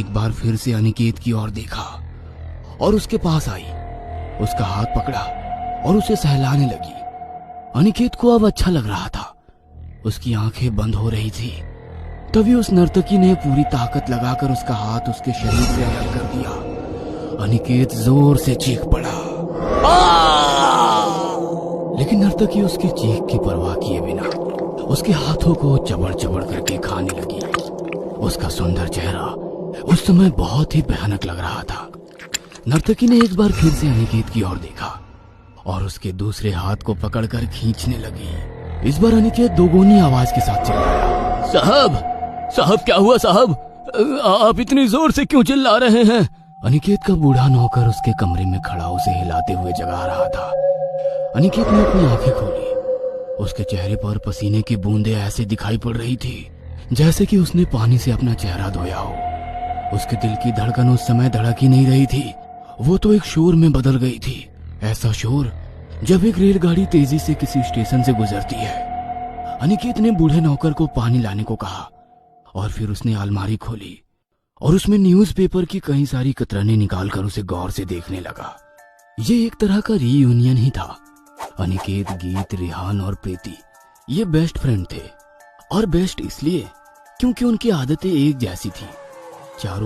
एक बार फिर से अनिकेत की ओर देखा और उसके पास आई, उसका हाथ पकड़ा और उसे सहलाने लगी। अनिकेत को अब अच्छा लग रहा था। उसकी आंखें बंद हो रही थी। तभी उस नर्तकी ने पूरी ताकत लगाकर उसका हाथ उसके शरीर से अलग कर दिया। अनिकेत जोर से चीख पड़ा, लेकिन नर्तकी उसकी चीख की परवाह किए बिना उसके हाथों को चबड़ चबड़ करके खाने लगी। उसका सुंदर चेहरा उस समय बहुत ही भयानक लग रहा था। नर्तकी ने एक बार फिर से अनिकेत की ओर देखा और उसके दूसरे हाथ को पकड़कर खींचने लगी। इस बार अनिकेत दोगुनी आवाज के साथ चिल्लाया, साहब, साहब क्या हुआ साहब? आप इतनी जोर से क्यों चिल्ला रहे हैं? अनिकेत का बूढ़ा नौकर उसके कमरे में खड़ा उसे हिलाते हुए जगा रहा था। अनिकेत ने अपनी आंखें खोली। उसके चेहरे पर पसीने की बूंदें ऐसे दिखाई पड़ रही थी जैसे कि उसने पानी से अपना चेहरा धोया हो। उसके दिल की धड़कन उस समय धड़क ही नहीं रही थी, वो तो एक शोर में बदल गई थी। ऐसा शोर जब एक रेलगाड़ी तेजी से किसी स्टेशन से गुजरती है। अनिकेत ने बूढ़े नौकर को पानी लाने को कहा और फिर उसने अलमारी खोली और उसमें न्यूज़पेपर की कई सारी कतरनें निकालकर उसे गौर से देखने लगा। ये एक तरह का रीयूनियन ही था। अनिकेत, गीत, रिहान और प्रीति ये बेस्ट फ्रेंड थे और बेस्ट इसलिए क्योंकि उनकी आदतें एक जैसी थी। चारों